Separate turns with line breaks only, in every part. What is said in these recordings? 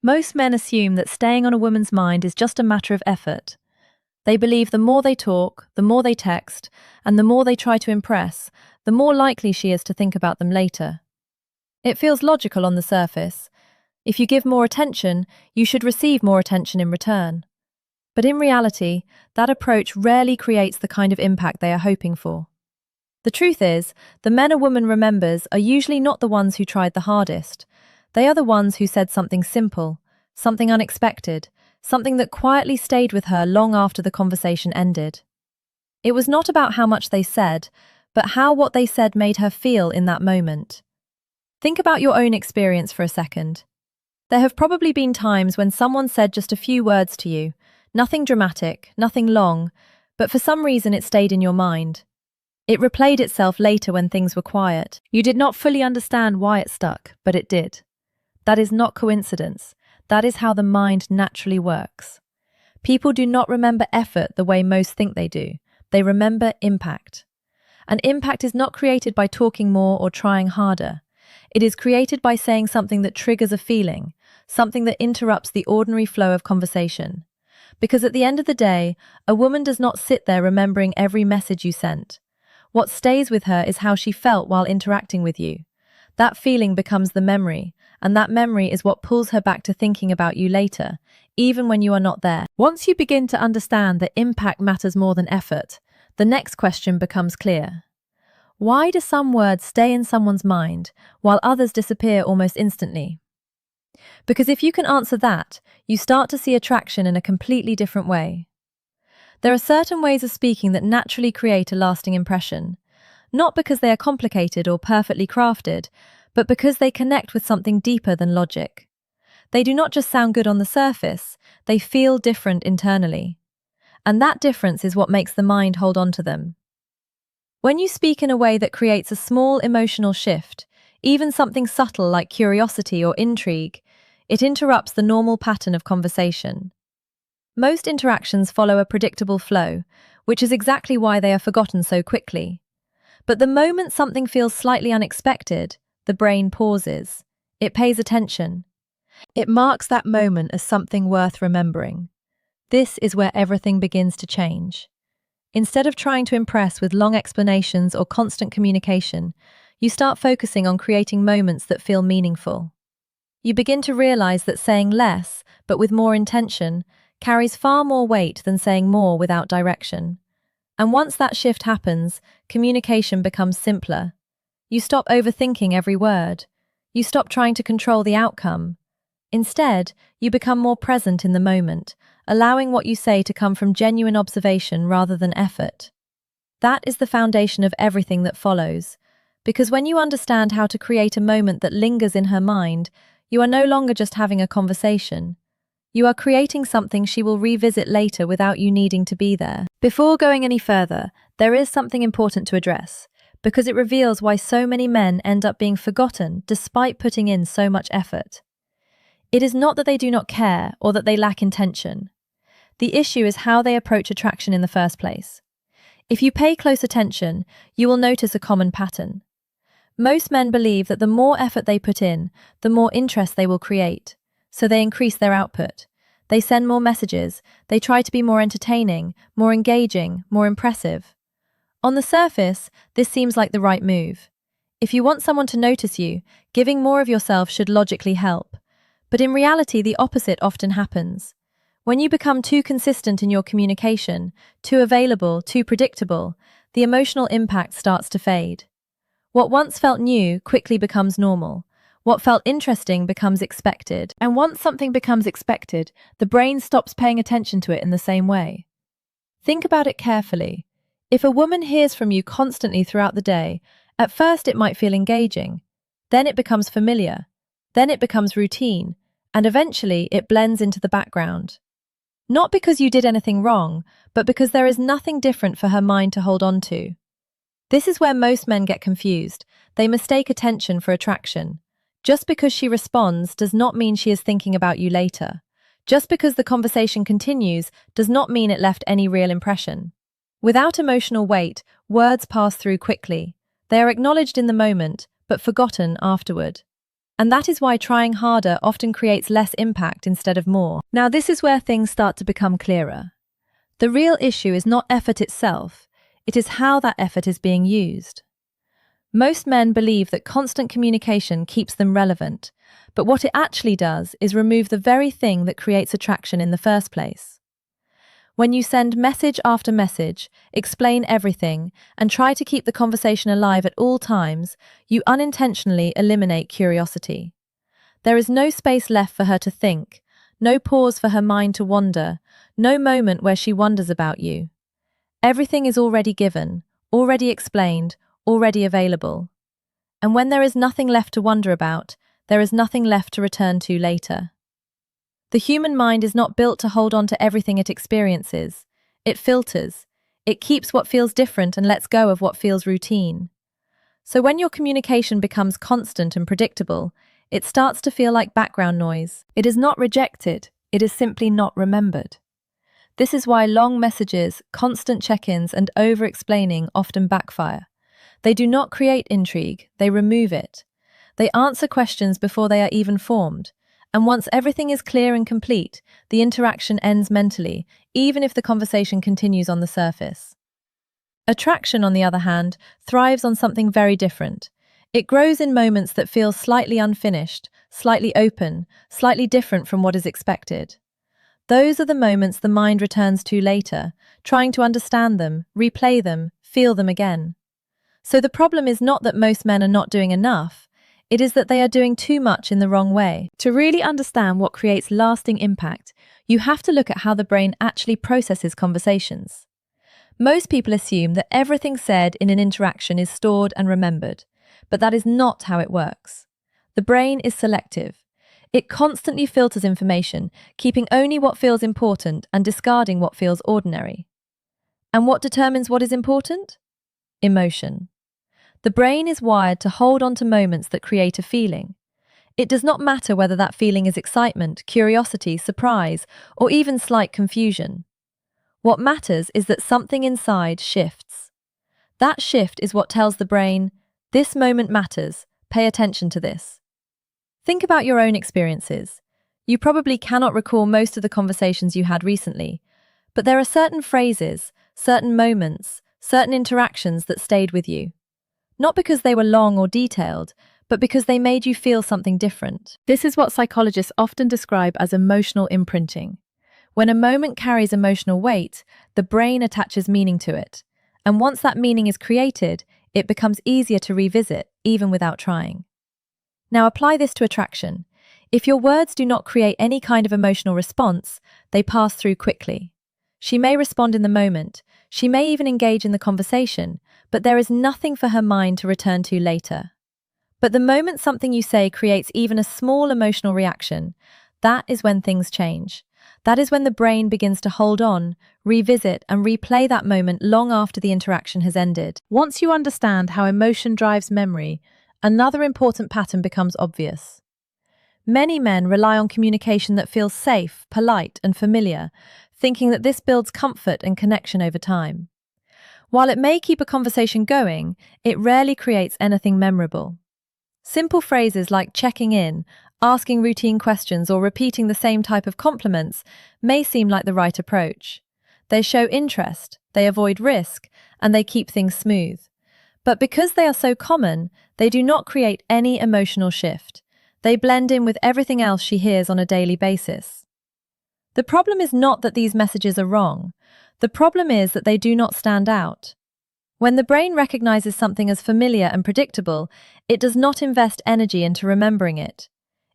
Most men assume that staying on a woman's mind is just a matter of effort. They believe the more they talk, the more they text, and the more they try to impress, the more likely she is to think about them later. It feels logical on the surface. If you give more attention, you should receive more attention in return. But in reality, that approach rarely creates the kind of impact they are hoping for. The truth is, the men a woman remembers are usually not the ones who tried the hardest. They are the ones who said something simple, something unexpected, something that quietly stayed with her long after the conversation ended. It was not about how much they said, but how what they said made her feel in that moment. Think about your own experience for a second. There have probably been times when someone said just a few words to you, nothing dramatic, nothing long, but for some reason it stayed in your mind. It replayed itself later when things were quiet. You did not fully understand why it stuck, but it did. That is not coincidence. That is how the mind naturally works. People do not remember effort the way most think they do. They remember impact. And impact is not created by talking more or trying harder. It is created by saying something that triggers a feeling, something that interrupts the ordinary flow of conversation. Because at the end of the day, a woman does not sit there remembering every message you sent. What stays with her is how she felt while interacting with you. That feeling becomes the memory, and that memory is what pulls her back to thinking about you later, even when you are not there. Once you begin to understand that impact matters more than effort, the next question becomes clear. Why do some words stay in someone's mind, while others disappear almost instantly? Because if you can answer that, you start to see attraction in a completely different way. There are certain ways of speaking that naturally create a lasting impression, not because they are complicated or perfectly crafted, but because they connect with something deeper than logic. They do not just sound good on the surface, they feel different internally. And that difference is what makes the mind hold on to them. When you speak in a way that creates a small emotional shift, even something subtle like curiosity or intrigue, it interrupts the normal pattern of conversation. Most interactions follow a predictable flow, which is exactly why they are forgotten so quickly. But the moment something feels slightly unexpected, the brain pauses. It pays attention. It marks that moment as something worth remembering. This is where everything begins to change. Instead of trying to impress with long explanations or constant communication, you start focusing on creating moments that feel meaningful. You begin to realize that saying less, but with more intention, carries far more weight than saying more without direction. And once that shift happens, communication becomes simpler. You stop overthinking every word. You stop trying to control the outcome. Instead, you become more present in the moment, allowing what you say to come from genuine observation rather than effort. That is the foundation of everything that follows, because when you understand how to create a moment that lingers in her mind, you are no longer just having a conversation. You are creating something she will revisit later without you needing to be there. Before going any further, there is something important to address, because it reveals why so many men end up being forgotten despite putting in so much effort. It is not that they do not care or that they lack intention. The issue is how they approach attraction in the first place. If you pay close attention, you will notice a common pattern. Most men believe that the more effort they put in, the more interest they will create. So they increase their output. They send more messages. They try to be more entertaining, more engaging, more impressive. On the surface, this seems like the right move. If you want someone to notice you, giving more of yourself should logically help. But in reality, the opposite often happens. When you become too consistent in your communication, too available, too predictable, the emotional impact starts to fade. What once felt new quickly becomes normal. What felt interesting becomes expected. And once something becomes expected, the brain stops paying attention to it in the same way. Think about it carefully. If a woman hears from you constantly throughout the day, at first it might feel engaging. Then it becomes familiar. Then it becomes routine. And eventually it blends into the background. Not because you did anything wrong, but because there is nothing different for her mind to hold on to. This is where most men get confused. They mistake attention for attraction. Just because she responds does not mean she is thinking about you later. Just because the conversation continues does not mean it left any real impression. Without emotional weight, words pass through quickly. They are acknowledged in the moment, but forgotten afterward. And that is why trying harder often creates less impact instead of more. Now, this is where things start to become clearer. The real issue is not effort itself, it is how that effort is being used. Most men believe that constant communication keeps them relevant, but what it actually does is remove the very thing that creates attraction in the first place. When you send message after message, explain everything, and try to keep the conversation alive at all times, you unintentionally eliminate curiosity. There is no space left for her to think, no pause for her mind to wander, no moment where she wonders about you. Everything is already given, already explained, already available. And when there is nothing left to wonder about, there is nothing left to return to later. The human mind is not built to hold on to everything it experiences. It filters. It keeps what feels different and lets go of what feels routine. So when your communication becomes constant and predictable, it starts to feel like background noise. It is not rejected, it is simply not remembered. This is why long messages, constant check-ins, and over-explaining often backfire. They do not create intrigue, they remove it. They answer questions before they are even formed. And once everything is clear and complete, the interaction ends mentally, even if the conversation continues on the surface. Attraction, on the other hand, thrives on something very different. It grows in moments that feel slightly unfinished, slightly open, slightly different from what is expected. Those are the moments the mind returns to later, trying to understand them, replay them, feel them again. So the problem is not that most men are not doing enough, it is that they are doing too much in the wrong way. To really understand what creates lasting impact, you have to look at how the brain actually processes conversations. Most people assume that everything said in an interaction is stored and remembered, but that is not how it works. The brain is selective. It constantly filters information, keeping only what feels important and discarding what feels ordinary. And what determines what is important? Emotion. The brain is wired to hold on to moments that create a feeling. It does not matter whether that feeling is excitement, curiosity, surprise, or even slight confusion. What matters is that something inside shifts. That shift is what tells the brain, this moment matters, pay attention to this. Think about your own experiences. You probably cannot recall most of the conversations you had recently, but there are certain phrases, certain moments, certain interactions that stayed with you. Not because they were long or detailed, but because they made you feel something different. This is what psychologists often describe as emotional imprinting. When a moment carries emotional weight, the brain attaches meaning to it. And once that meaning is created, it becomes easier to revisit, even without trying. Now apply this to attraction. If your words do not create any kind of emotional response, they pass through quickly. She may respond in the moment, she may even engage in the conversation, but there is nothing for her mind to return to later. But the moment something you say creates even a small emotional reaction, that is when things change. That is when the brain begins to hold on, revisit, and replay that moment long after the interaction has ended. Once you understand how emotion drives memory, another important pattern becomes obvious. Many men rely on communication that feels safe, polite, and familiar, thinking that this builds comfort and connection over time. While it may keep a conversation going, it rarely creates anything memorable. Simple phrases like checking in, asking routine questions, or repeating the same type of compliments may seem like the right approach. They show interest, they avoid risk, and they keep things smooth. But because they are so common, they do not create any emotional shift. They blend in with everything else she hears on a daily basis. The problem is not that these messages are wrong. The problem is that they do not stand out. When the brain recognizes something as familiar and predictable, it does not invest energy into remembering it.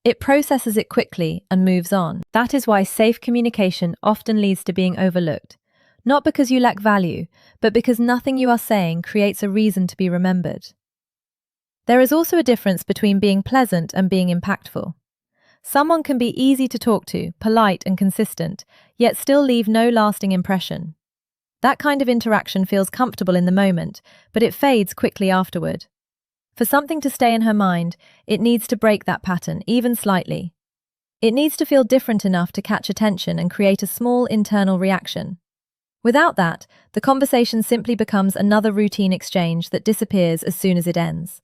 It processes it quickly and moves on. That is why safe communication often leads to being overlooked. Not because you lack value, but because nothing you are saying creates a reason to be remembered. There is also a difference between being pleasant and being impactful. Someone can be easy to talk to, polite and consistent, yet still leave no lasting impression. That kind of interaction feels comfortable in the moment, but it fades quickly afterward. For something to stay in her mind, it needs to break that pattern, even slightly. It needs to feel different enough to catch attention and create a small internal reaction. Without that, the conversation simply becomes another routine exchange that disappears as soon as it ends.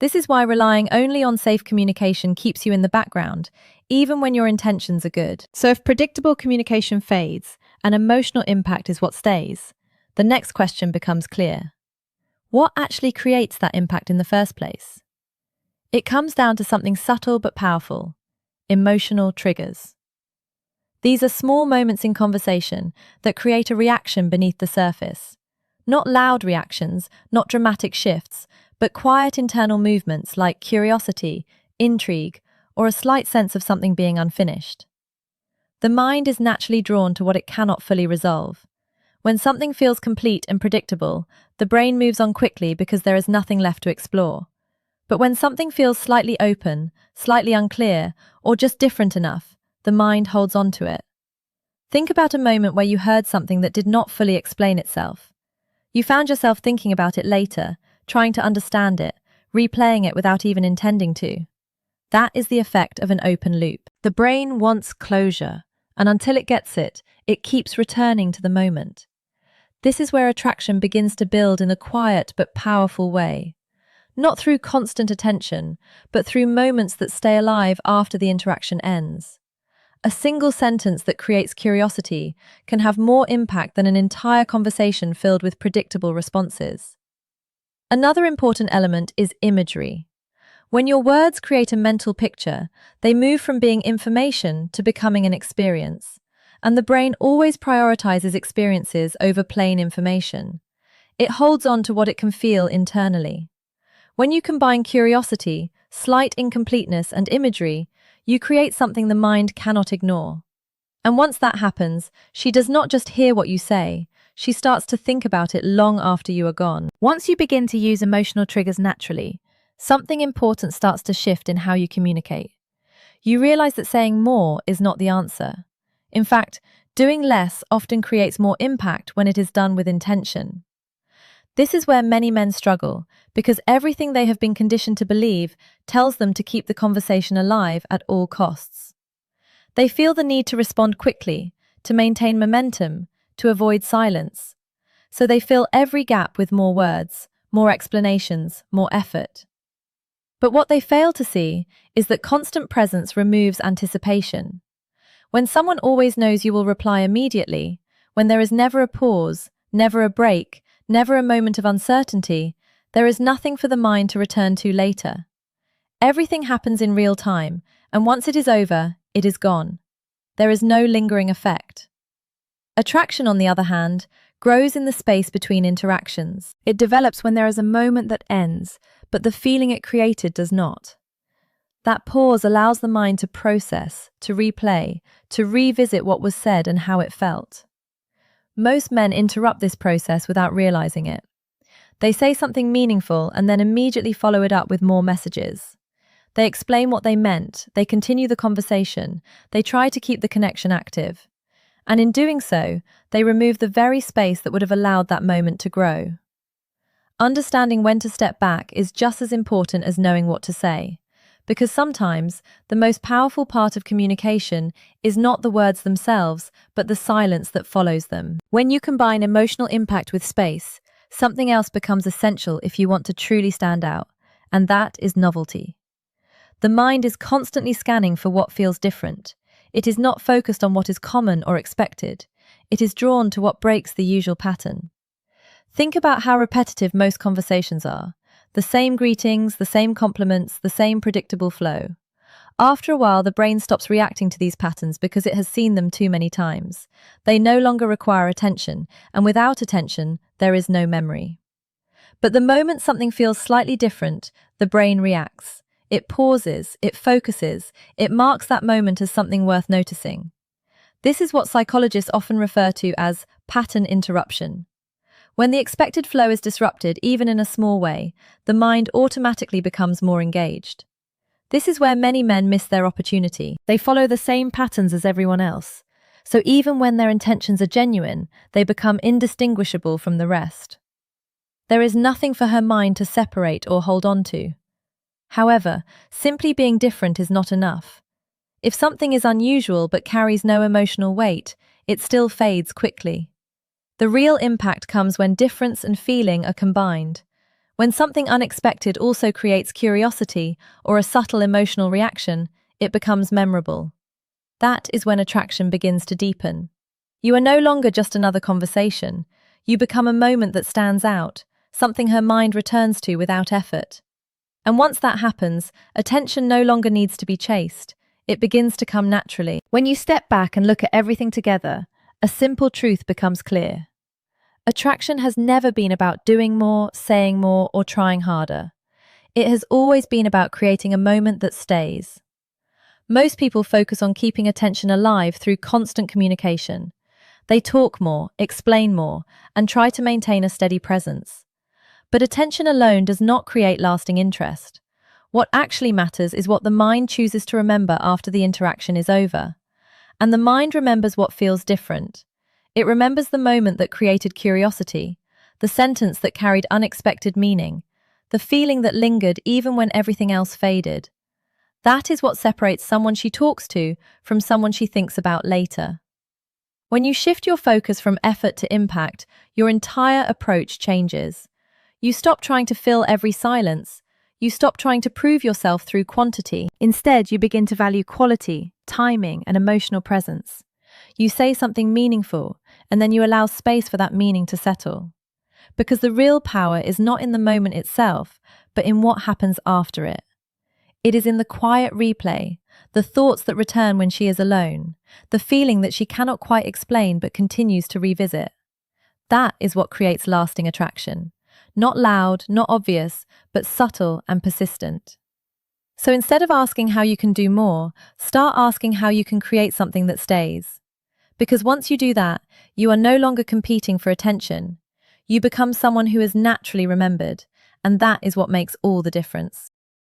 This is why relying only on safe communication keeps you in the background, even when your intentions are good. So if predictable communication fades and emotional impact is what stays, the next question becomes clear. What actually creates that impact in the first place? It comes down to something subtle but powerful: emotional triggers. These are small moments in conversation that create a reaction beneath the surface. Not loud reactions, not dramatic shifts, but quiet internal movements like curiosity, intrigue, or a slight sense of something being unfinished. The mind is naturally drawn to what it cannot fully resolve. When something feels complete and predictable, the brain moves on quickly because there is nothing left to explore. But when something feels slightly open, slightly unclear, or just different enough, the mind holds on to it. Think about a moment where you heard something that did not fully explain itself. You found yourself thinking about it later, trying to understand it, replaying it without even intending to. That is the effect of an open loop. The brain wants closure, and until it gets it, it keeps returning to the moment. This is where attraction begins to build in a quiet but powerful way. Not through constant attention, but through moments that stay alive after the interaction ends. A single sentence that creates curiosity can have more impact than an entire conversation filled with predictable responses. Another important element is imagery. When your words create a mental picture, they move from being information to becoming an experience. And the brain always prioritizes experiences over plain information. It holds on to what it can feel internally. When you combine curiosity, slight incompleteness, and imagery, you create something the mind cannot ignore. And once that happens, she does not just hear what you say, she starts to think about it long after you are gone. Once you begin to use emotional triggers naturally, something important starts to shift in how you communicate. You realize that saying more is not the answer. In fact, doing less often creates more impact when it is done with intention. This is where many men struggle, because everything they have been conditioned to believe tells them to keep the conversation alive at all costs. They feel the need to respond quickly, to maintain momentum, to avoid silence. So they fill every gap with more words, more explanations, more effort. But what they fail to see is that constant presence removes anticipation. When someone always knows you will reply immediately, when there is never a pause, never a break, never a moment of uncertainty, there is nothing for the mind to return to later. Everything happens in real time, and once it is over, it is gone. There is no lingering effect. Attraction, on the other hand, grows in the space between interactions. It develops when there is a moment that ends, but the feeling it created does not. That pause allows the mind to process, to replay, to revisit what was said and how it felt. Most men interrupt this process without realizing it. They say something meaningful and then immediately follow it up with more messages. They explain what they meant, they continue the conversation, they try to keep the connection active. And in doing so, they remove the very space that would have allowed that moment to grow. Understanding when to step back is just as important as knowing what to say. Because sometimes, the most powerful part of communication is not the words themselves, but the silence that follows them. When you combine emotional impact with space, something else becomes essential if you want to truly stand out, and that is novelty. The mind is constantly scanning for what feels different. It is not focused on what is common or expected. It is drawn to what breaks the usual pattern. Think about how repetitive most conversations are. The same greetings, the same compliments, the same predictable flow. After a while, the brain stops reacting to these patterns because it has seen them too many times. They no longer require attention, and without attention, there is no memory. But the moment something feels slightly different, the brain reacts. It pauses, it focuses, it marks that moment as something worth noticing. This is what psychologists often refer to as pattern interruption. When the expected flow is disrupted, even in a small way, the mind automatically becomes more engaged. This is where many men miss their opportunity. They follow the same patterns as everyone else. So even when their intentions are genuine, they become indistinguishable from the rest. There is nothing for her mind to separate or hold on to. However, simply being different is not enough. If something is unusual but carries no emotional weight, it still fades quickly. The real impact comes when difference and feeling are combined, When something unexpected also creates curiosity or a subtle emotional reaction, it becomes memorable. That is when attraction begins to deepen. You are no longer just another conversation. You become a moment that stands out, something her mind returns to without effort. And once that happens, attention no longer needs to be chased. It begins to come naturally. When you step back and look at everything together, a simple truth becomes clear. Attraction has never been about doing more, saying more, or trying harder. It has always been about creating a moment that stays. Most people focus on keeping attention alive through constant communication. They talk more, explain more, and try to maintain a steady presence. But attention alone does not create lasting interest. What actually matters is what the mind chooses to remember after the interaction is over. And the mind remembers what feels different. It remembers the moment that created curiosity, the sentence that carried unexpected meaning, the feeling that lingered even when everything else faded. That is what separates someone she talks to from someone she thinks about later. When you shift your focus from effort to impact, your entire approach changes. You stop trying to fill every silence. You stop trying to prove yourself through quantity. Instead, you begin to value quality, timing, and emotional presence. You say something meaningful, and then you allow space for that meaning to settle. Because the real power is not in the moment itself, but in what happens after it. It is in the quiet replay, the thoughts that return when she is alone, the feeling that she cannot quite explain but continues to revisit. That is what creates lasting attraction. Not loud, not obvious, but subtle and persistent. So instead of asking how you can do more, start asking how you can create something that stays. Because once you do that, you are no longer competing for attention. You become someone who is naturally remembered, and that is what makes all the difference.